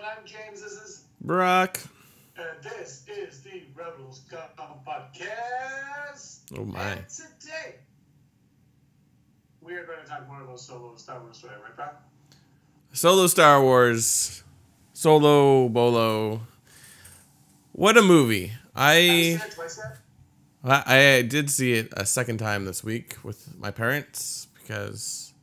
I'm James. This is Brock. and this is the Rebels Scum podcast. Oh my. And today we are going to talk more about Solo Star Wars story, right, Brock? Solo Star Wars. Solo Bolo. What a movie. Have you seen it twice yet? I did see it a second time this week with my parents because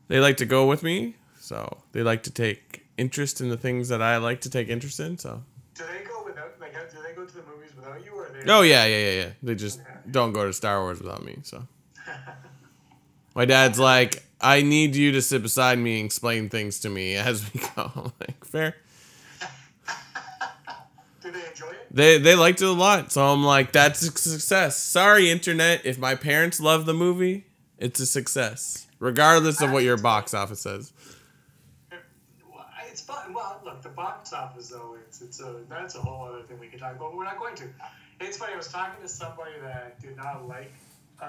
they like to go with me. So they like to take interest in the things that I like to take interest in. So Do they go without? Like, do they go to the movies without you, or are they? oh yeah. They just don't go to Star Wars without me. So my dad's like, I need you to sit beside me and explain things to me as we go. I'm like, fair. Do they enjoy it? They liked it a lot, so I'm like, that's a success. Sorry, internet, if my parents love the movie, it's a success, regardless of what your box office says. It's fun. Well, look, the box office though, that's a whole other thing we can talk about, but we're not going to. It's funny. I was talking to somebody that did not like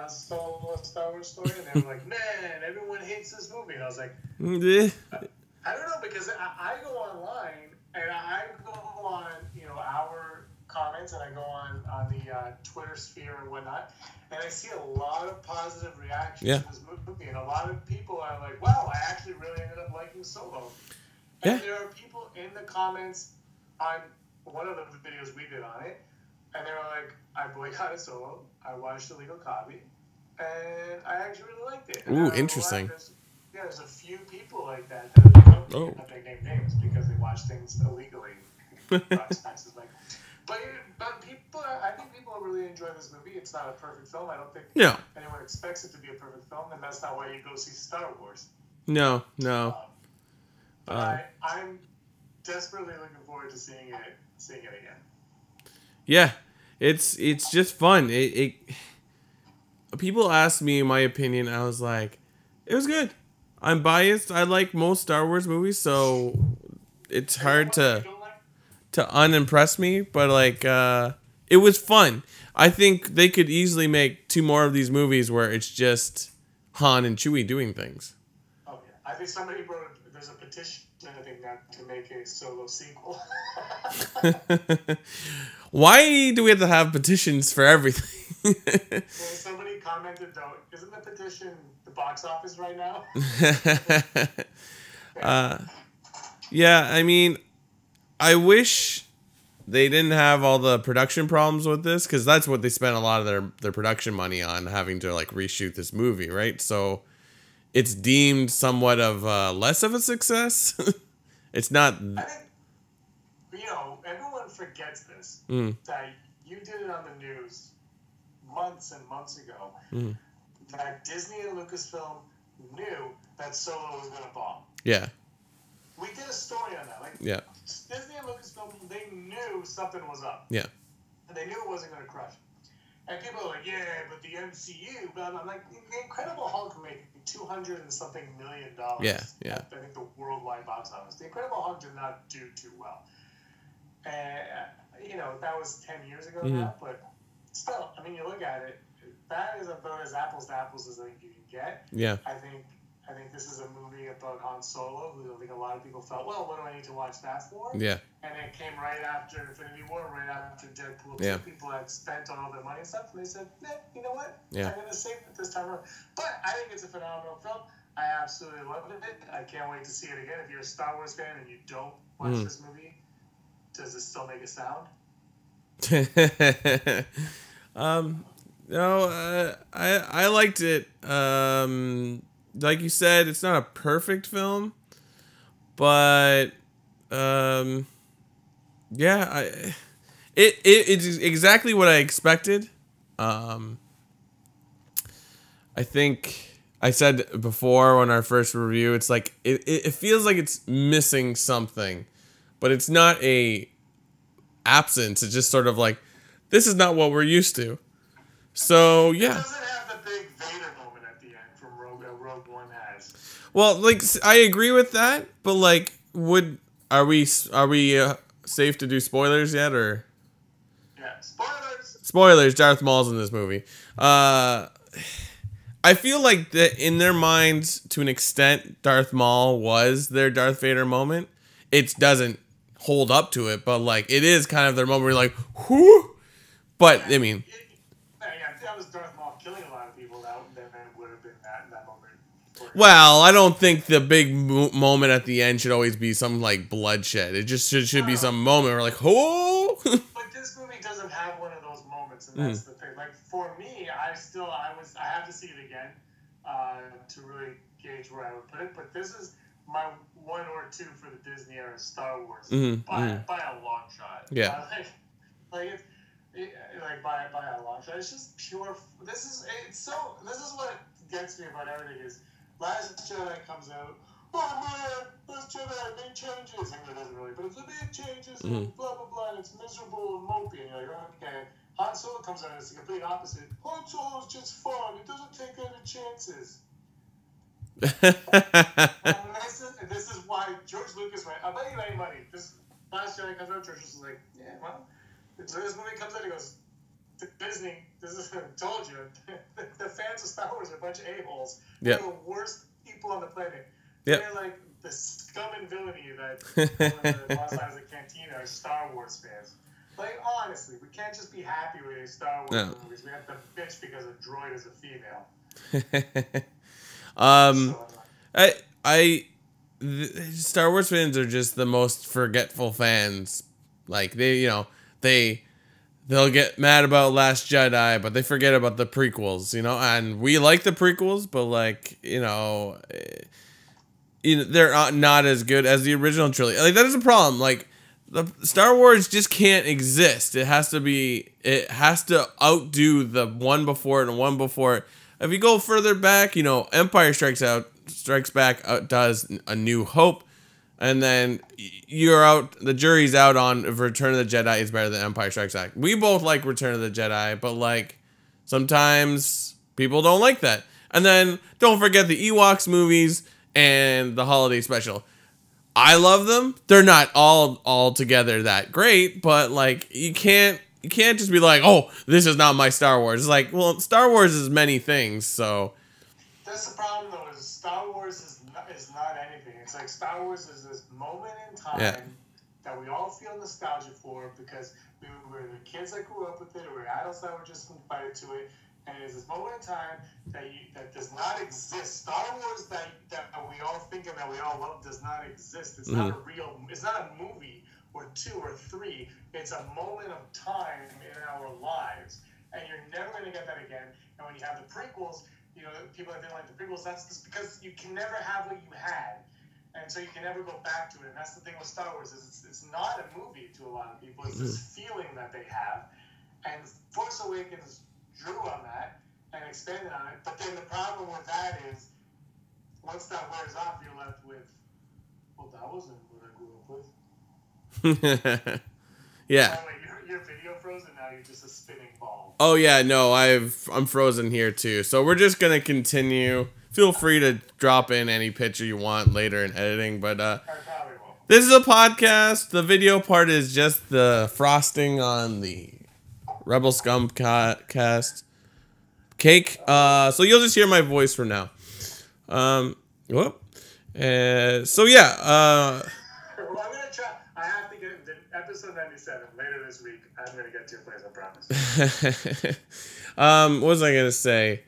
Solo Star Wars story, and they were like, "Man, everyone hates this movie." And I was like, I don't know, because I go online and I go on our comments, and I go on the Twitter sphere and whatnot, and I see a lot of positive reactions to this movie, and a lot of people are like, "Wow, I actually really ended up liking Solo." And there are people in the comments on one of the videos we did on it, and they were like, "I boycotted Solo, I watched a legal copy, and I actually really liked it." Ooh, interesting. There's a few people like that that don't name names because they watch things illegally. But people, I think people really enjoy this movie. It's not a perfect film. I don't think anyone expects it to be a perfect film, and that's not why you go see Star Wars. No. But I'm desperately looking forward to seeing it again. Yeah, it's just fun. People asked me my opinion. I was like, it was good. I'm biased. I like most Star Wars movies, so it's hard to unimpress me. But like, it was fun. I think they could easily make 2 more of these movies where it's just Han and Chewie doing things. Oh yeah, I think somebody wrote. There's a petition, I think, not to make a Solo sequel. Why do we have to have petitions for everything? Somebody commented, though, isn't the petition the box office right now? Yeah, I mean, I wish they didn't have all the production problems with this, because that's what they spent a lot of their production money on, having to like reshoot this movie, right? So it's deemed somewhat of less of a success. It's not. I think, everyone forgets this. That you did it on the news months and months ago. That Disney and Lucasfilm knew that Solo was going to bomb. Yeah. We did a story on that. Disney and Lucasfilm, they knew something was up. Yeah. And they knew it wasn't going to crush. And people are like, yeah, but the MCU, blah, blah. I'm like, the Incredible Hulk made $200 and something million. Yeah. I think the worldwide box office. The Incredible Hulk did not do too well. And, that was 10 years ago now, but still, I mean, you look at it, that is about as apples to apples as I think you can get. Yeah. I think this is a movie about Han Solo, who I think a lot of people felt, well, what do I need to watch that for? Yeah. And it came right after Infinity War, right after Deadpool 2. Yeah. People had spent all their money and stuff, and they said, you know what? Yeah. I'm going to save it this time around. But I think it's a phenomenal film. I absolutely loved it. I can't wait to see it again. If you're a Star Wars fan and you don't watch this movie, does it still make a sound? No, I liked it. Like you said, it's not a perfect film, but it's exactly what I expected. I think I said before on our first review, it's like it feels like it's missing something, but it's not a absence. It's just sort of like, this is not what we're used to. So yeah. It doesn't have the big Vader moment at the end from Rogue One has. Well, like, I agree with that, but like, are we safe to do spoilers yet, or? Yeah, spoilers. Spoilers. Darth Maul's in this movie. I feel like that in their minds, to an extent, Darth Maul was their Darth Vader moment. it doesn't hold up to it, but like it is kind of their moment where you're like, whoo. But I mean, yeah, if that was Darth Maul killing a lot of people, then it would have been that moment. Well, I don't think the big moment at the end should always be some like bloodshed. It just should be some moment where like, oh. But this movie doesn't have one of those moments, and that's the thing. Like for me, I have to see it again to really gauge where I would put it. But this is my 1 or 2 for the Disney era Star Wars by a long shot. Yeah. Like by a long shot. It's just pure. This is what gets me about everything is Last Jedi comes out. Oh man, Last Jedi made changes. And it doesn't really, but it's a big changes and blah blah blah, and it's miserable and mopey. And you're like, okay. Han Solo comes out and it's the complete opposite. Han Solo's just fun. It doesn't take any chances. And this is why George Lucas went, I'll bet you any money. This Last Jedi comes out, George Lucas is like, yeah, well. So this movie comes out, he goes, Disney, this is what I told you. The fans of Star Wars are a bunch of a-holes. They're the worst people on the planet. They're like the scum and villainy that the Los Angeles Cantina are Star Wars fans. Like, honestly, we can't just be happy with these Star Wars movies. We have to bitch because a droid is a female. Star Wars fans are just the most forgetful fans. Like they'll get mad about Last Jedi, but they forget about the prequels, and we like the prequels, but like, they're not as good as the original trilogy. Like that is a problem. Like the Star Wars just can't exist. It has to outdo the one before it and one before it. If you go further back, Empire Strikes Back outdoes A New Hope. And then the jury's out on if Return of the Jedi is better than Empire Strikes Back. We both like Return of the Jedi, but like sometimes people don't like that. And then don't forget the Ewoks movies and the holiday special. I love them. They're not all together that great, but like you can't just be like, oh, this is not my Star Wars. It's like, well, Star Wars is many things, so. That's the problem though, is Star Wars is not anything. It's like Star Wars is this moment in time that we all feel nostalgia for because we were the kids that grew up with it, or we were adults that were just invited to it. And it's this moment in time that does not exist. Star Wars that we all think of, that we all love, does not exist. It's not it's not a movie or 2 or 3. It's a moment of time in our lives. And you're never going to get that again. And when you have the prequels, people that didn't like the prequels, that's just because you can never have what you had. And so you can never go back to it. And that's the thing with Star Wars, is it's not a movie to a lot of people. It's this feeling that they have. And Force Awakens drew on that and expanded on it. But then the problem with that is, once that wears off, you're left with, well, that wasn't what I grew up with. Yeah. Oh, wait, your video frozen now. You're just a spinning ball. Oh yeah, no, I'm frozen here too. So we're just gonna continue. Feel free to drop in any picture you want later in editing, but I probably won't. This is a podcast. The video part is just the frosting on the Rebel Scum cast cake. So you'll just hear my voice from now. Whoop. So yeah. Well, I'm gonna try. I have to get into episode 97 later this week. I'm gonna get to your place, I promise. What was I gonna say?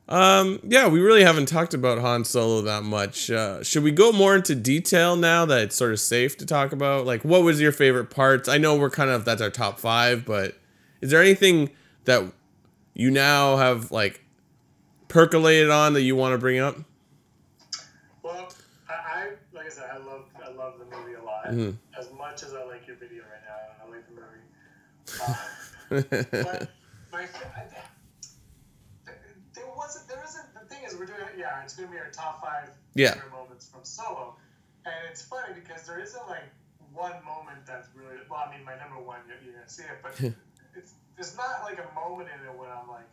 Yeah, we really haven't talked about Han Solo that much. Should we go more into detail now that it's sort of safe to talk about? Like, what was your favorite parts? I know that's our top 5, but is there anything that you now have like percolated on that you want to bring up? Well, I like I said, I love the movie a lot. As much as I like your video right now, I like the movie. But the thing is, we're doing it. Yeah, it's gonna be our top 5 favorite moments from Solo, and it's funny because there isn't like one moment that's really. Well, I mean, my number 1, you're gonna see it, but there's not like a moment in it when I'm like,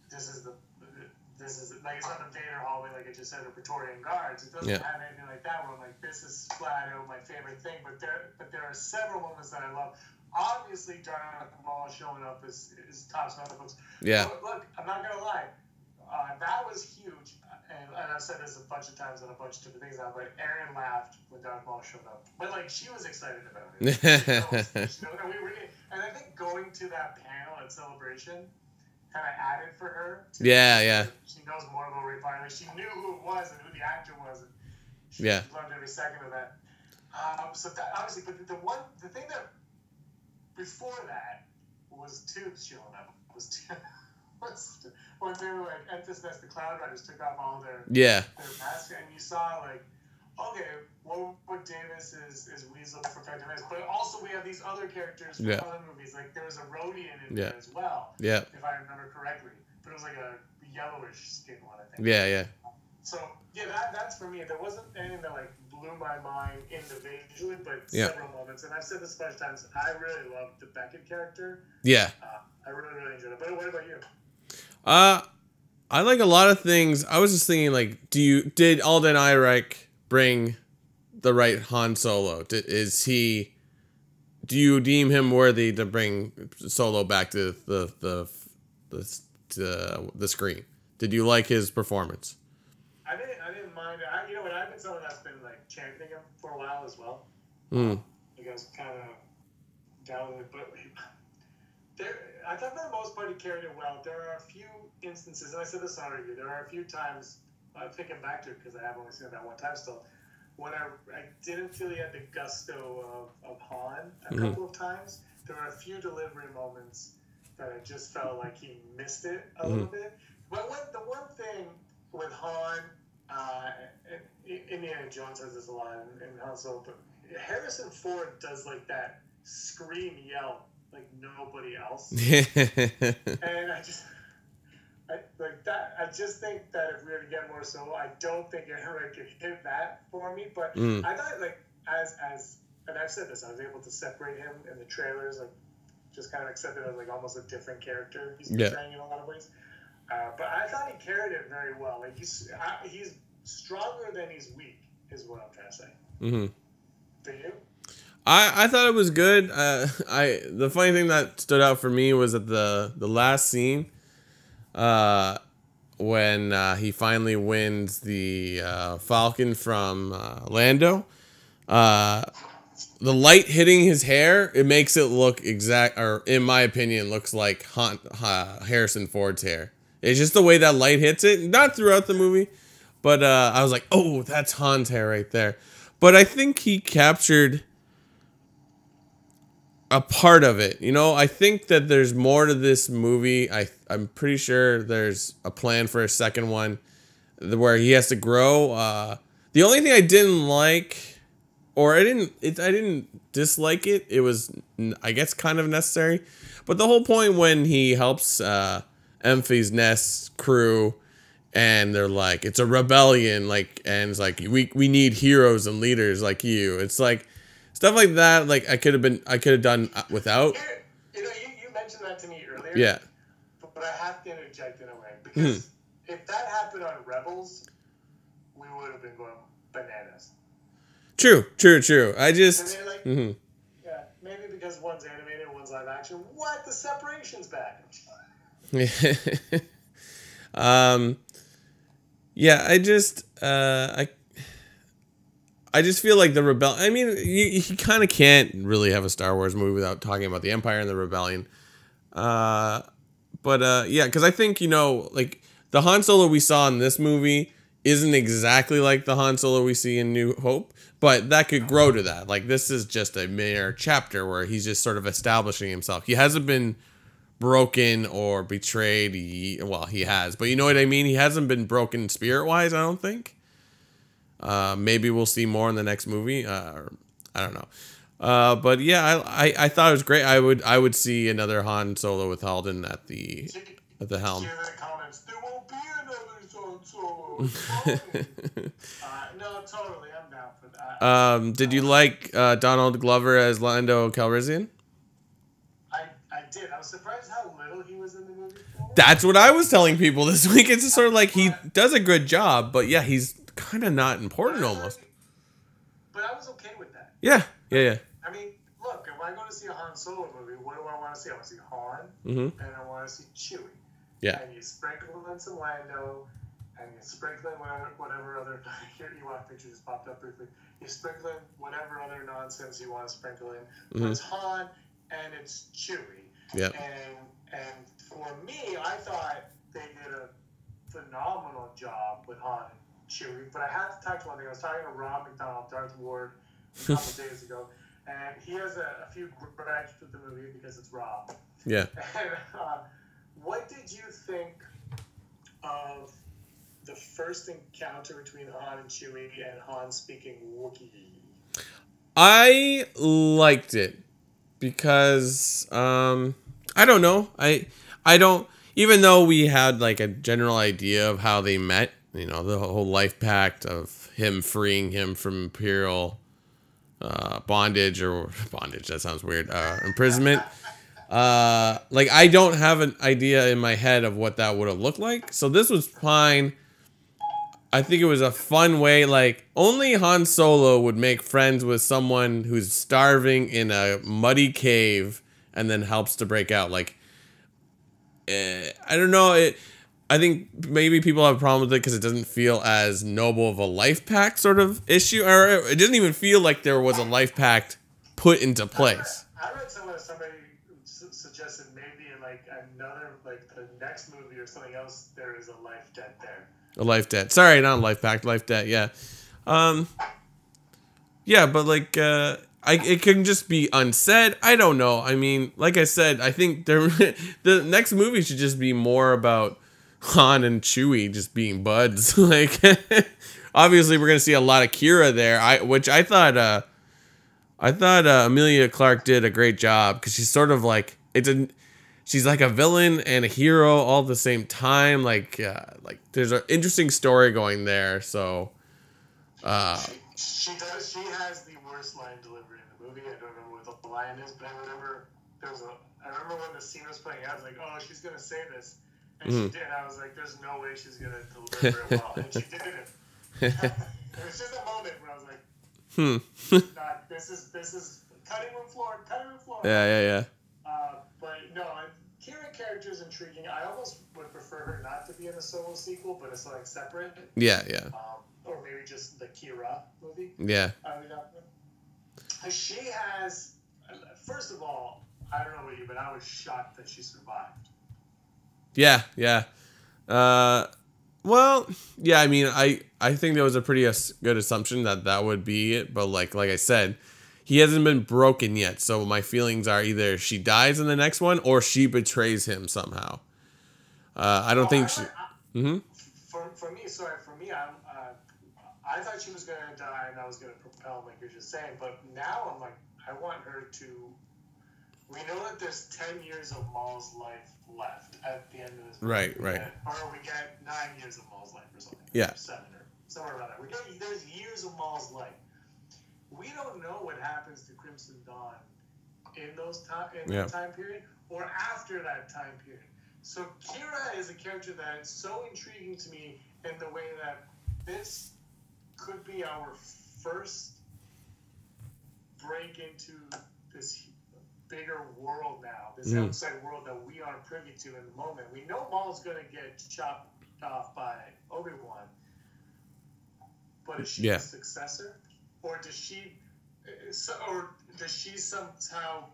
this is like, it's not the Vader hallway like it just said, or Praetorian Guards. It doesn't have anything like that where I'm like, this is flat out my favorite thing. But there are several moments that I love. Obviously, Darth Maul showing up is top. Some other folks. Yeah. But look, I'm not gonna lie. That was huge, and I've said this a bunch of times on a bunch of different things now, but Erin laughed when Darth Maul showed up. But, like, she was excited about it. And I think going to that panel at Celebration kind of added for her. Yeah. She knows more about Ray Park. She knew who it was and who the actor was. And she loved every second of that. So that, obviously, but the thing that before that was Tubes showing up. When they were like, Enfys Nest, the Cloud Riders took off all their masks, and you saw like, okay, Warwick Davis is Weasel for Phantom Menace, but also we have these other characters from other movies. Like there was a Rodian in there as well, if I remember correctly. But it was like a yellowish skin one, I think. Yeah. So that's for me. There wasn't anything that like blew my mind individually, but several moments. And I've said this a bunch of times. I really loved the Beckett character. Yeah. I really enjoyed it. But what about you? I like a lot of things. I was just thinking, like, did Alden Ehrenreich bring the right Han Solo? Do you deem him worthy to bring Solo back to the screen? Did you like his performance? I didn't mind it. You know what? I've been someone that's been like championing him for a while as well. Because kind of down with it, but I thought for the most part he carried it well. There are a few instances, and I said this already. There are a few times I'm thinking back to it because I have only seen it that one time still. When I didn't feel he had the gusto of Han a couple of times. There were a few delivery moments that I just felt like he missed it a little bit. But the one thing with Han, Indiana Jones says this a lot in Han Solo, but Harrison Ford does like that scream yell like nobody else. And I just think that if we were to get more Solo, I don't think Ehrenreich could hit that for me. But I thought like as and I've said this, I was able to separate him in the trailers, like just kind of accept it as like almost a different character he's portraying in a lot of ways. But I thought he carried it very well. Like he's stronger than he's weak, is what I'm trying to say. Do you? I thought it was good. The funny thing that stood out for me was at the last scene, when he finally wins the Falcon from Lando. The light hitting his hair, it makes it look or in my opinion, looks like Harrison Ford's hair. It's just the way that light hits it. Not throughout the movie, but I was like, oh, that's Han's hair right there. But I think he captured a part of it. You know, I think that there's more to this movie. I'm pretty sure there's a plan for a second one where he has to grow. The only thing I didn't like, or I didn't dislike it. It was, I guess, kind of necessary. But the whole point when he helps Enfys Nest crew, and they're like, it's a rebellion, like, and it's like we need heroes and leaders like you. It's like stuff like that. Like I could have done without. You mentioned that to me earlier. Yeah. But I have to interject in a way because if that happened on Rebels, we would have been going bananas. True. I just. Yeah, maybe because one's animated, one's live action. What? The separation's back. Yeah, I just feel like the rebellion. I mean, you kind of can't really have a Star Wars movie without talking about the Empire and the Rebellion. Yeah, because I think, like the Han Solo we saw in this movie isn't exactly like the Han Solo we see in New Hope, but that could grow to that. Like this is just a mere chapter where he's just sort of establishing himself. He hasn't been broken or betrayed. He has, but you know what I mean? He hasn't been broken spirit-wise, I don't think. Maybe we'll see more in the next movie. I don't know. But yeah, I thought it was great. I would see another Han Solo with Halden at the helm. There won't be another Han Solo. No, totally. I'm down for that. Did you like Donald Glover as Lando Calrissian? I did. I was surprised how little he was in the movie. That's what I was telling people this week. It's just sort of like he does a good job, but yeah, he's kind of not important almost. But I was okay with that. Yeah. I mean, look, if I go to see a Han Solo movie, what do I want to see? I want to see Han, and I want to see Chewie. Yeah. And you sprinkle in some Lando, and you sprinkle in whatever other here you want picture just popped up briefly. You sprinkle in whatever other nonsense you want to sprinkle in. So it's Han and it's Chewie. Yeah. And for me, I thought they did a phenomenal job with Han and Chewie. But I have to touch one thing. I was talking to Rob McDonald, Darth Ward, a couple of days ago, and he has a few gripes with the movie because it's Rob. Yeah. And what did you think of the first encounter between Han and Chewie and Han speaking Wookiee? I liked it because I don't know. I don't, even though we had like a general idea of how they met, you know, the whole life pact of him freeing him from Imperial bondage, that sounds weird, imprisonment. Like, I don't have an idea in my head of what that would have looked like. So this was fine. I think it was a fun way. Like, only Han Solo would make friends with someone who's starving in a muddy cave and then helps to break out. Like, I don't know. I think maybe people have a problem with it because it doesn't feel as noble of a life pact sort of issue. Or it doesn't even feel like there was a life pact put into place. I read somewhere somebody suggested maybe in like another, like the next movie or something else, there is a life debt there. A life debt. Sorry, not a life pact. Life debt. Yeah. Yeah, but like, it can just be unsaid. I don't know. I mean, like I said, I think the next movie should just be more about Han and Chewie just being buds. Like, obviously, we're gonna see a lot of Kira there. Which I thought Emilia Clarke did a great job because she's sort of like she's like a villain and a hero all at the same time. Like there's an interesting story going there. So, she does. She has the worst line delivery in the movie. I don't remember what the line is, but I remember when the scene was playing out, I was like, oh, she's gonna say this, and she did. I was like, there's no way she's gonna deliver it well, and she did it. It was just a moment where I was like, this is cutting room floor. Yeah. But no, Kira character is intriguing. I almost would prefer her not to be in the Solo sequel, but it's like separate. Yeah. Or maybe just the Kira movie. Yeah. She has, first of all, I don't know about you, but I was shocked that she survived. Yeah. Well, yeah, I mean, I think that was a pretty good assumption that would be it. But like I said, he hasn't been broken yet. So my feelings are either she dies in the next one or she betrays him somehow. I don't think she... For me, I thought she was going to die and I was going to propel, like you're just saying. But now I'm like, I want her to... We know that there's 10 years of Maul's life left at the end of this movie. Right. Or we get 9 years of Maul's life or something. Yeah. 7 or somewhere around there. There's years of Maul's life. We don't know what happens to Crimson Dawn in that time period or after that time period. So Kira is a character that is so intriguing to me in the way that this could be our first break into this bigger world now, this outside world that we aren't privy to in the moment. We know Maul's going to get chopped off by Obi-Wan, but is she the successor? Or does she somehow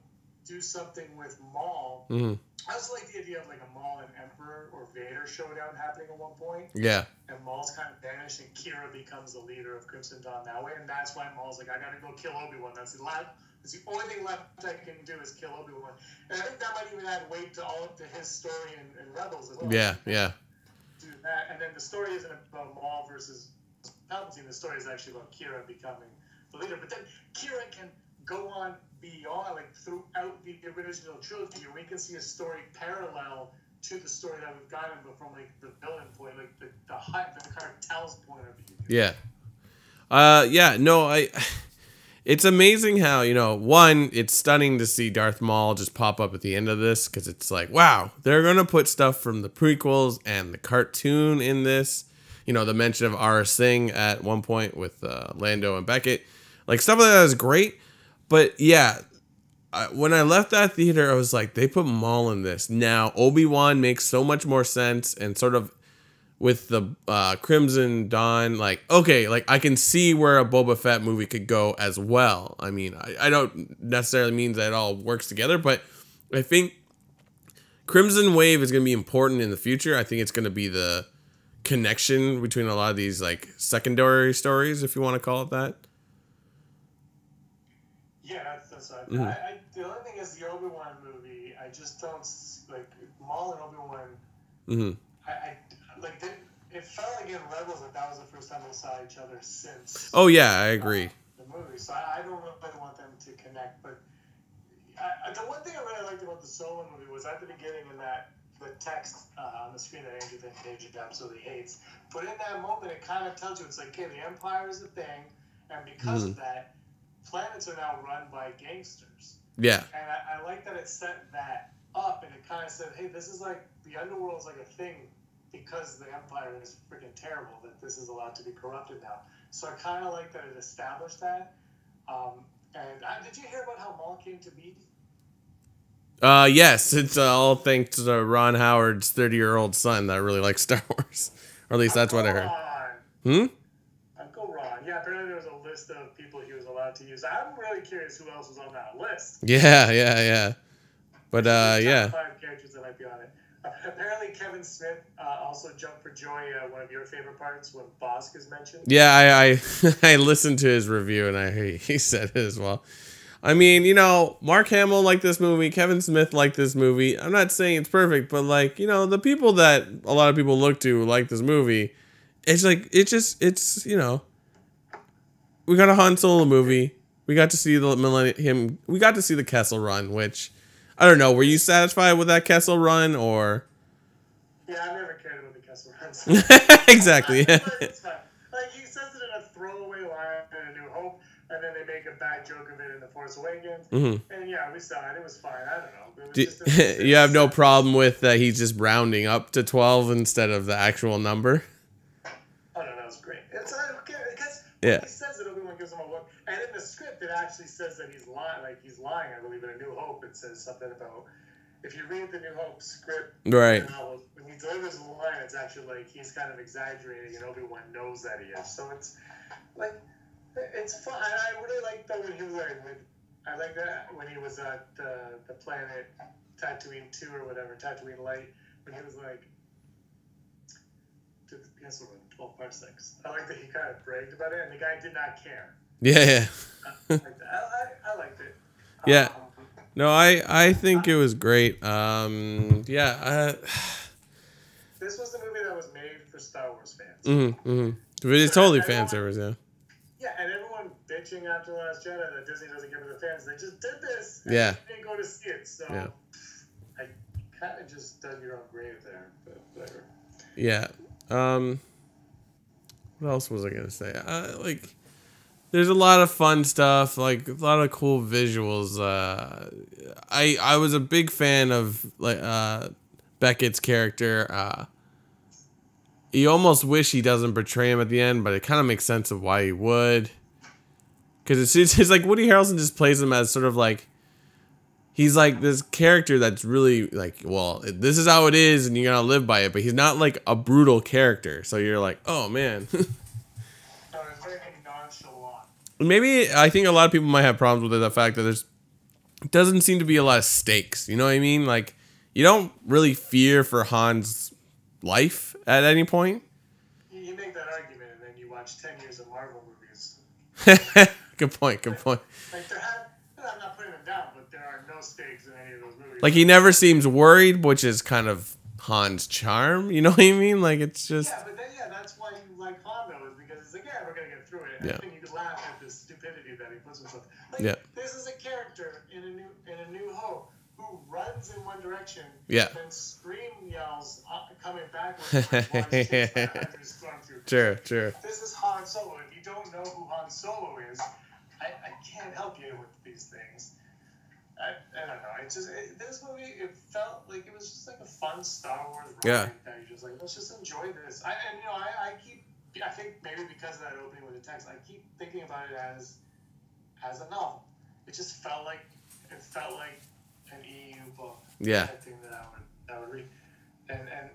do something with Maul? I also like the idea of like a Maul and Emperor or Vader showdown happening at one point. Yeah. And Maul's kind of banished, and Kira becomes the leader of Crimson Dawn that way, and that's why Maul's like, I gotta go kill Obi-Wan. That's the only thing left I can do is kill Obi-Wan. And I think that might even add weight to his story in Rebels as well. Yeah. Do that, and then the story isn't about Maul versus Palpatine. The story is actually about Kira becoming the leader. But then Kira can go on beyond, like throughout the original trilogy, we can see a story parallel to the story that we've gotten, but from like the villain point, like the cartel's point of view. Yeah. It's amazing how, one, it's stunning to see Darth Maul just pop up at the end of this, because it's like, wow, they're going to put stuff from the prequels and the cartoon in this. The mention of Aurra Singh at one point with Lando and Beckett. Like, stuff like that is great. But, yeah, when I left that theater, I was like, they put Maul in this. Now, Obi-Wan makes so much more sense and sort of with the Crimson Dawn, like, okay, like I can see where a Boba Fett movie could go as well. I mean, I don't necessarily mean that it all works together, but I think Crimson Wave is going to be important in the future. I think it's going to be the connection between a lot of these like secondary stories, if you want to call it that. Yeah, that's what the only thing is the Obi-Wan movie, I just don't, like, Maul and Obi-Wan, like, it felt like in Rebels that was the first time they saw each other since. Oh, yeah, I agree. The movie, so I don't really want them to connect, but the one thing I really liked about the Solo movie was at the beginning in that the text on the screen that Andrew absolutely hates, but in that moment it kind of tells you, it's like, okay, the Empire is a thing, and because of that, planets are now run by gangsters. Yeah. And I like that it set that up, and it kind of said, hey, this is like, the underworld is like a thing because the Empire is freaking terrible, that this is allowed to be corrupted now. So I kind of like that it established that. Did you hear about how Maul came to be? Yes, it's all thanks to Ron Howard's 30-year-old son that really likes Star Wars. Or at least that's what I heard. Uncle Ron. Yeah, apparently there was a list of people he was allowed to use. I'm really curious who else was on that list. Yeah. But, yeah. 5 characters that might be on it. Apparently Kevin Smith also jumped for joy one of your favorite parts when Bosk is mentioned. Yeah, I listened to his review and he said it as well. I mean, you know, Mark Hamill liked this movie. Kevin Smith liked this movie. I'm not saying it's perfect, but like, you know, the people that a lot of people look to like this movie, it's like, it's, you know, we got a Han Solo movie. We got to see we got to see the Kessel Run, which, I don't know, were you satisfied with that Kessel Run or? Yeah, I never cared about the Kessel Runs. Exactly. It's fine. Like, he says it in a throwaway line in A New Hope, and then they make a bad joke of it in The Force Awakens. And yeah, we saw it. It was fine. I don't know. It was you have no problem with that he's just rounding up to 12 instead of the actual number? Oh, no, that was great. It's, I don't care. Because he says it, Obi-Wan gives him a look. And in the script, it actually says that he's lying. Like, he's lying, I believe, in A New Hope. It says something about, if you read the New Hope script, right, when he delivers the line, it's actually like he's kind of exaggerating, and Obi-Wan knows that he is. So it's like, it's fun. I really like that when he was like, I like that when he was at the planet Tatooine 2 or whatever, Tatooine Light, when he was like, guess what, 12 parsecs. I like that he kind of bragged about it, and the guy did not care. Yeah. I liked it. Yeah. No, I think it was great. Yeah. This was the movie that was made for Star Wars fans. It's totally fan service, yeah. Yeah, and everyone bitching after The Last Jedi that Disney doesn't give it to fans. They just did this. And yeah. They didn't go to see it. So yeah. I kind of just dug your own grave there. But whatever. Yeah. What else was I gonna say? Like, there's a lot of fun stuff, like a lot of cool visuals. I was a big fan of like Beckett's character. You almost wish he doesn't betray him at the end, but it kind of makes sense of why he would. Because it's like Woody Harrelson just plays him as sort of like, he's like this character that's really like, well, this is how it is and you're going to live by it. But he's not like a brutal character. So you're like, oh, man. Maybe I think a lot of people might have problems with it, the fact that there's doesn't seem to be a lot of stakes. You know what I mean? Like, you don't really fear for Han's life at any point. You make that argument and then you watch 10 years of Marvel movies. Good point. Like I'm not putting them down, but there are no stakes in any of those movies. Like, he never seems worried, which is kind of Han's charm. You know what I mean? Like, it's just... Yeah, but then, that's why you like Han, though, is because it's like, we're going to get through it. And then you can laugh at the stupidity that he puts himself. Like, this is a character in a New Hope who runs in one direction, then scream yells coming backwards. True. This is Han Solo. If you don't know who Han Solo is, I can't help you with these things. I don't know. This movie, it felt like it was just like a fun Star Wars ride that you're just like, let's just enjoy this. I think maybe because of that opening with the text, I keep thinking about it as a novel. It just felt like an EU book. Yeah. Thing that I would read, and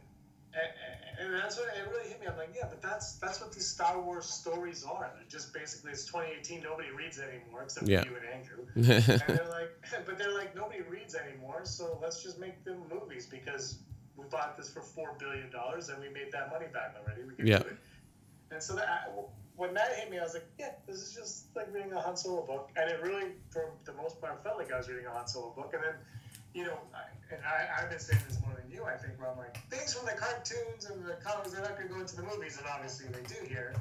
and that's what it really hit me. I'm like, yeah, but that's what these Star Wars stories are. They're just basically, it's 2018. Nobody reads anymore except for you and Andrew. And they're like, but they're like, nobody reads anymore. So let's just make them movies because we bought this for $4 billion and we made that money back already. We can do it. And so when that hit me, I was like, yeah, this is just like reading a Han Solo book. And it really, for the most part, felt like I was reading a Han Solo book. And then, you know, I've been saying this more than you, I think, where I'm like, things from the cartoons and the comics, they're not going to go into the movies, and obviously they do here.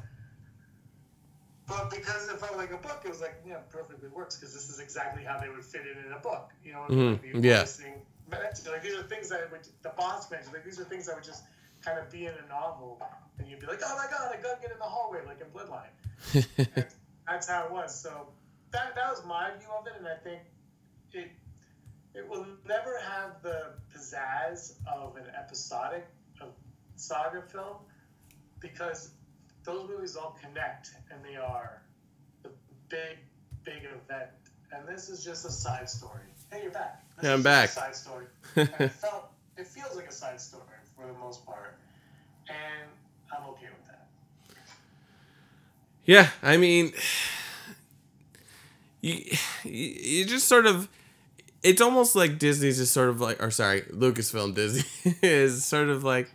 But because it felt like a book, it was like, yeah, perfectly works, because this is exactly how they would fit in a book. You know, like like these are things that would, the boss mentioned, like these are things that would just kind of be in a novel, and you'd be like, oh my god, a gun get in the hallway, like in Bloodline. And that's how it was. So that was my view of it, and I think it will never have the pizzazz of an episodic saga film because those movies all connect and they are the big event. And this is just a side story. Hey, you're back. Yeah, I'm back. A side story. And it feels like a side story for the most part. And I'm okay with that. Yeah, I mean, you just sort of, it's almost like Disney's just sort of like, or sorry, Lucasfilm Disney is sort of like,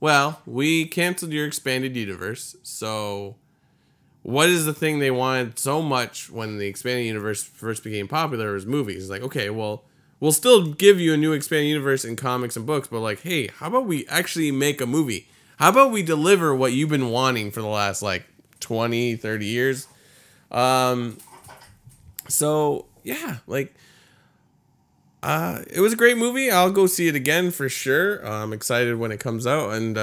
well, we canceled your expanded universe, so what is the thing they wanted so much when the expanded universe first became popular was movies? It's like, okay, well, we'll still give you a new expanded universe in comics and books, but like, hey, how about we actually make a movie? How about we deliver what you've been wanting for the last, like, 20, 30 years? So, yeah, like, it was a great movie. I'll go see it again for sure. I'm excited when it comes out. And,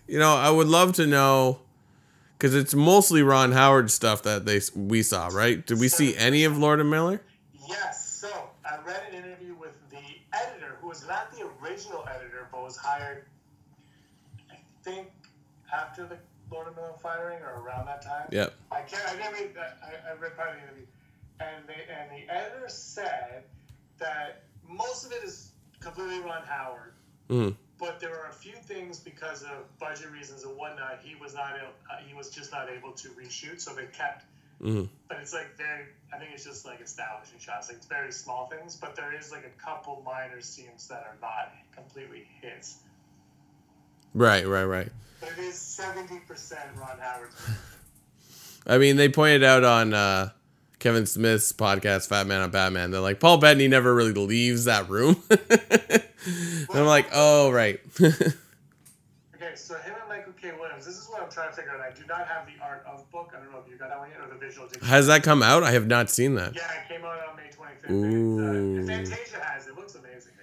you know, I would love to know, because it's mostly Ron Howard stuff that we saw, right? Did we see any of Lord and Miller? Yes. So I read an interview with the editor, who was not the original editor, but was hired, I think, after the Lord and Miller firing or around that time. Yep. I read part of the interview. And the editor said that most of it is completely Ron Howard, but there are a few things because of budget reasons and whatnot. He was just not able to reshoot, so they kept. But it's like I think it's just like establishing shots. Like it's very small things, but there is like a couple minor scenes that are not completely his. Right. But it is 70% Ron Howard's movie. I mean, they pointed out on Kevin Smith's podcast, Fat Man on Batman, they're like, Paul Bettany never really leaves that room. And I'm like, oh, right. Okay, so him and Michael K. Williams, this is what I'm trying to figure out. I do not have the art of book. I don't know if you got that one yet or the visual. Has that come out? I have not seen that. Yeah, it came out on May 25th. Ooh. Fantasia has it. It looks amazing.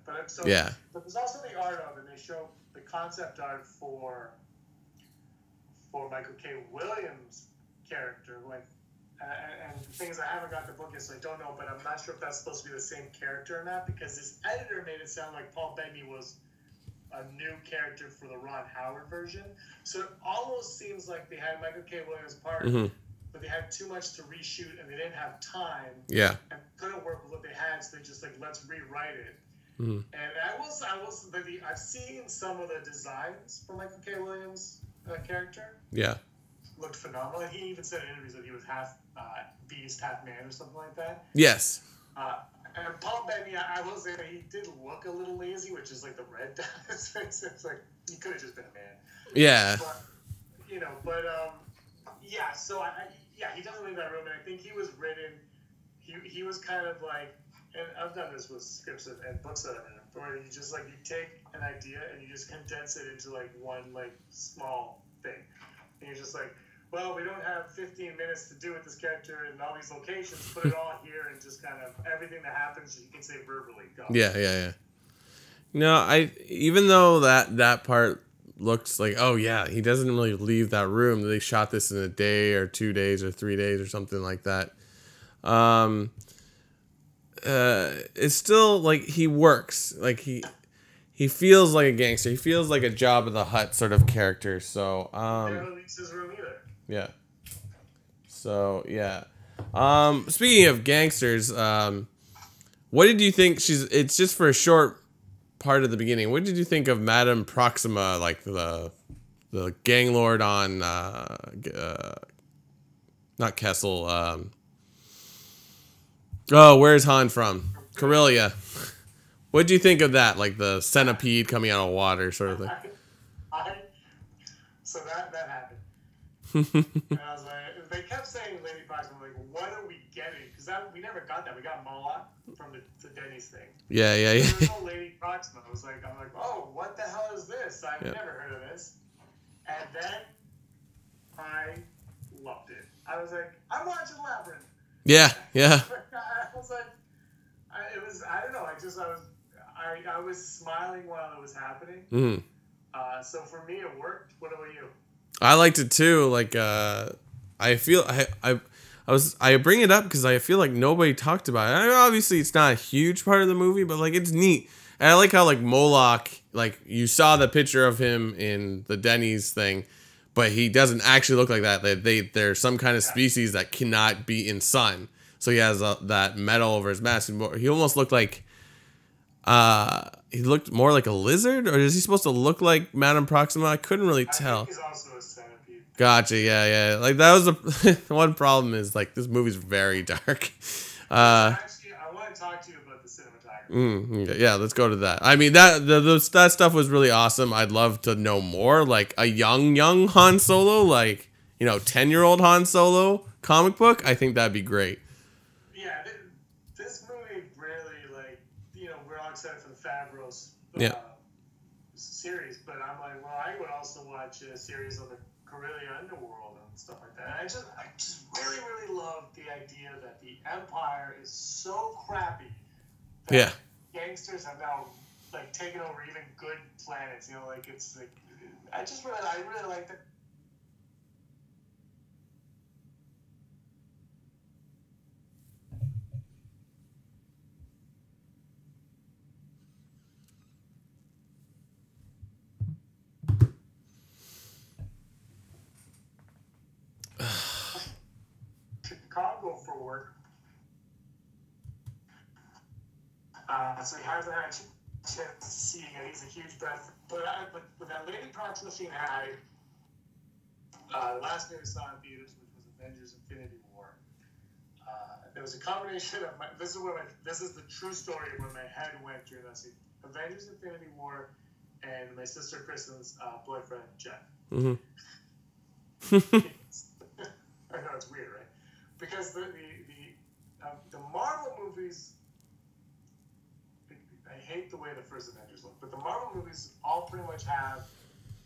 But there's also the art of it. They show the concept art for Michael K. Williams' character, like. And the thing is, I haven't got the book yet, so I don't know, but I'm not sure if that's supposed to be the same character or not, because this editor made it sound like Paul Bettany was a new character for the Ron Howard version. So it almost seems like they had Michael K. Williams' part, but they had too much to reshoot, and they didn't have time. Yeah. And couldn't work with what they had, so they just like, let's rewrite it. And I've seen some of the designs for Michael K. Williams' character. Yeah. Looked phenomenal. And he even said in interviews that he was half beast, half man, or something like that. Yes. And Paul Bettany, I will say that he did look a little lazy, which is like the red dot. It's like he could have just been a man. Yeah. But, yeah. So he doesn't leave that room, and I think he was written. He was kind of like, and I've done this with scripts and books that I've written, where you just like you take an idea and you just condense it into like one like small thing. And you're just like, well, we don't have 15 minutes to do with this character in all these locations. Put it all here and just kind of everything that happens, you can say verbally. Go. Yeah. No, even though that part looks like, oh yeah, he doesn't really leave that room. They shot this in a day or 2 days or 3 days or something like that. It's still like he works. Like he feels like a gangster. He feels like a Jabba the Hutt sort of character. So, never leaves his room either. Yeah. So, yeah. Speaking of gangsters, what did you think? It's just for a short part of the beginning. What did you think of Madame Proxima, like the gang lord on not Kessel? Oh, where's Han from? Corellia. What did you think of that? Like the centipede coming out of water, sort of thing. So that happened. And I was like, they kept saying Lady Proxima, like, what are we getting? Because we never got that. We got Moloch from the Denny's thing. Yeah. There was no Lady Proxima. I'm like, oh, what the hell is this? I've never heard of this. And then I loved it. I was like, I'm watching Labyrinth. Yeah. I was like, I don't know. I was smiling while it was happening. Mm. So for me, it worked. What about you? I liked it too. Like, I feel I bring it up because I feel like nobody talked about it. I mean, obviously, it's not a huge part of the movie, but like, it's neat. And I like how like Moloch, like you saw the picture of him in the Denny's thing, but he doesn't actually look like that. There's some kind of species that cannot be in sun. So he has that metal over his mask. He almost looked like, he looked more like a lizard, or is he supposed to look like Madame Proxima? I couldn't really tell. I think he's also a centipede. Gotcha. Yeah. Like that was the one problem is like this movie's very dark. Actually, I want to talk to you about the cinematography. Yeah, let's go to that. I mean that stuff was really awesome. I'd love to know more. Like a young Han Solo, like 10-year-old Han Solo comic book. I think that'd be great. Yeah, this movie really like we're all excited for the Favreau's series, but I'm like, well, I would also watch a series on the Corellia underworld and stuff like that. And I just really, really love the idea that the Empire is so crappy that gangsters have now like taken over even good planets. Like it's like I really like that. Chicago for work. So he hasn't had a chance to see it. He's a huge breath. But that Lady Proxima scene had the last day we saw in theaters, which was Avengers: Infinity War. There was a combination of this is the true story of where my head went during that scene. Avengers: Infinity War and my sister Kristen's boyfriend Jeff. Mm-hmm. I know it's weird, right? Because the Marvel movies, I hate the way the first Avengers look, but the Marvel movies all pretty much have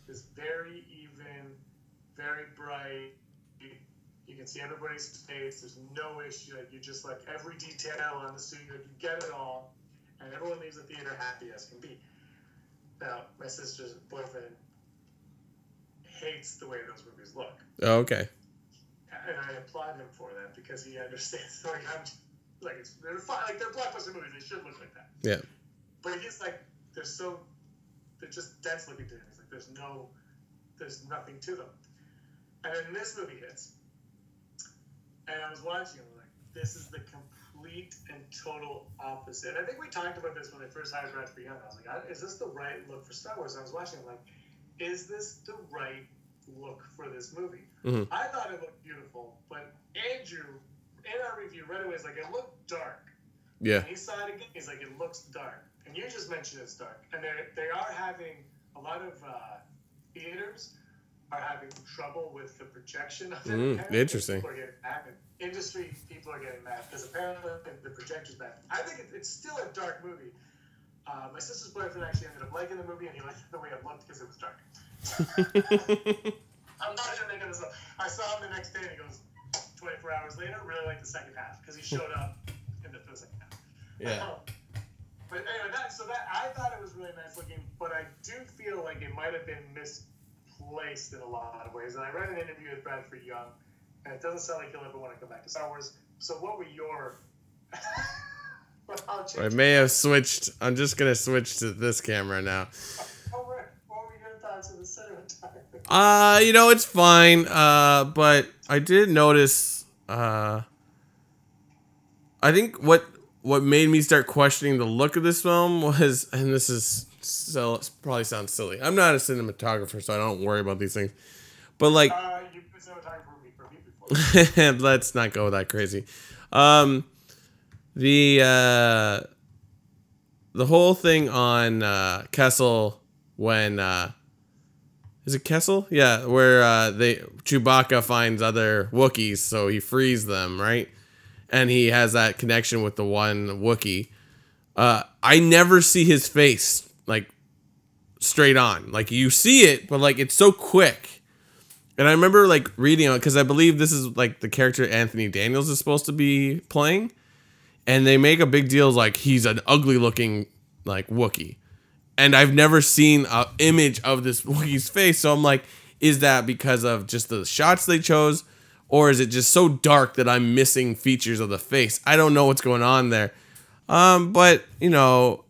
this very even, very bright. You can see everybody's face. There's no issue. Like you just like every detail on the suit. You get it all, and everyone leaves the theater happy as can be. Now, my sister's boyfriend hates the way those movies look. Oh, okay. And I applaud him for that because he understands. They're fine. Like they're blockbuster movies. They should look like that. Yeah. But he's like, they're just dense looking to him. He's like, there's nothing to them. And then this movie hits, and I was watching. I'm like, this is the complete and total opposite. I think we talked about this when they first hired Brad for Young. I was like, is this the right look for Star Wars? And I was watching. I'm like, is this the right look for this movie? Mm-hmm. I thought it looked beautiful, but Andrew, in our review, right away, is like, it looked dark. Yeah. And he saw it again. He's like, it looks dark. And you just mentioned it's dark. And they are having a lot of theaters are having trouble with the projection of it. Interesting. People are getting mad. Industry people are getting mad because apparently the projector's bad. I think it's still a dark movie. My sister's boyfriend actually ended up liking the movie, and he liked the way it looked because it was dark. I'm not even making this up. I saw him the next day, and he goes, 24 hours later, really liked the second half because he showed up in the second half. Yeah. But anyway, I thought it was really nice looking, but I do feel like it might have been misplaced in a lot of ways. And I read an interview with Bradford Young, and it doesn't sound like he'll ever want to come back to Star Wars. So what were your... I may have switched. I'm just going to switch to this camera now. What were your thoughts of the cinematography? It's fine. But I did notice, I think what made me start questioning the look of this film was, and this is so probably sounds silly. I'm not a cinematographer, so I don't worry about these things. But like, you've been cinematographer for me before. let's not go that crazy. The whole thing on Kessel when is it Kessel? Yeah, where Chewbacca finds other Wookiees, so he frees them, right? And he has that connection with the one Wookiee. I never see his face like straight on. Like you see it, but like it's so quick. And I remember like reading it because I believe this is like the character Anthony Daniels is supposed to be playing. And they make a big deal like he's an ugly looking like Wookiee. And I've never seen an image of this Wookiee's face. So I'm like, is that because of just the shots they chose? Or is it just so dark that I'm missing features of the face? I don't know what's going on there. But, you know,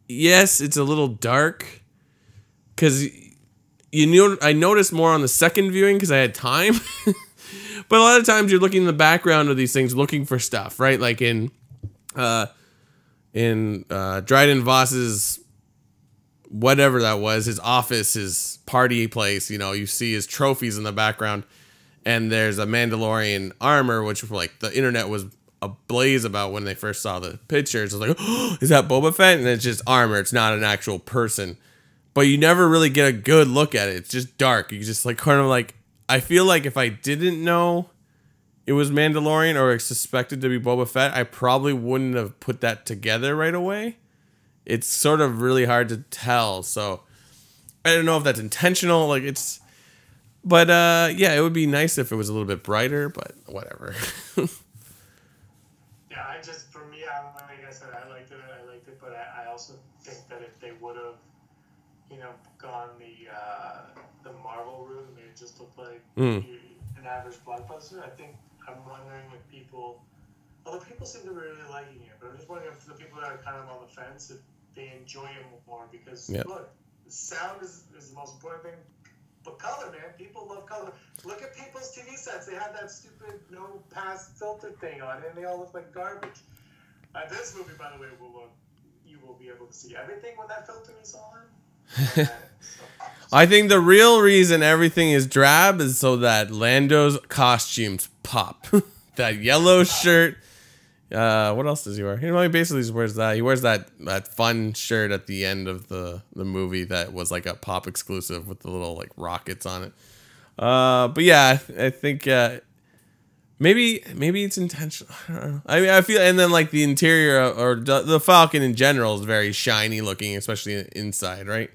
yes, it's a little dark. Because, I noticed more on the second viewing because I had time. But a lot of times you're looking in the background of these things, looking for stuff, right? Like in Dryden Voss's whatever that was, his office, his party place, you see his trophies in the background, and there's a Mandalorian armor, which like the internet was ablaze about when they first saw the pictures. It was like, oh, is that Boba Fett? And it's just armor. It's not an actual person. But you never really get a good look at it. It's just dark. You just like kind of like, I feel like if I didn't know it was Mandalorian or suspected to be Boba Fett, I probably wouldn't have put that together right away. It's sort of really hard to tell. So I don't know if that's intentional. But yeah, it would be nice if it was a little bit brighter, but whatever. Yeah, for me, like I said, I liked it, but I also think that if they would have, gone the Marvel route and made it just look like an average blockbuster, I'm wondering if people, although people seem to be really liking it, but I'm just wondering if the people that are kind of on the fence, if they enjoy it more, because look, the sound is the most important thing, but color, man, people love color. Look at people's TV sets; they have that stupid no pass filter thing on, and they all look like garbage. This movie, by the way, you will be able to see everything when that filter is on. I think the real reason everything is drab is so that Lando's costumes pop. That yellow shirt. What else does he wear? He basically just wears that. He wears that fun shirt at the end of the movie that was like a pop exclusive with the little like rockets on it. But yeah, I think maybe it's intentional. I don't know. I mean, I feel, and then like the interior or the Falcon in general is very shiny looking, especially inside, right?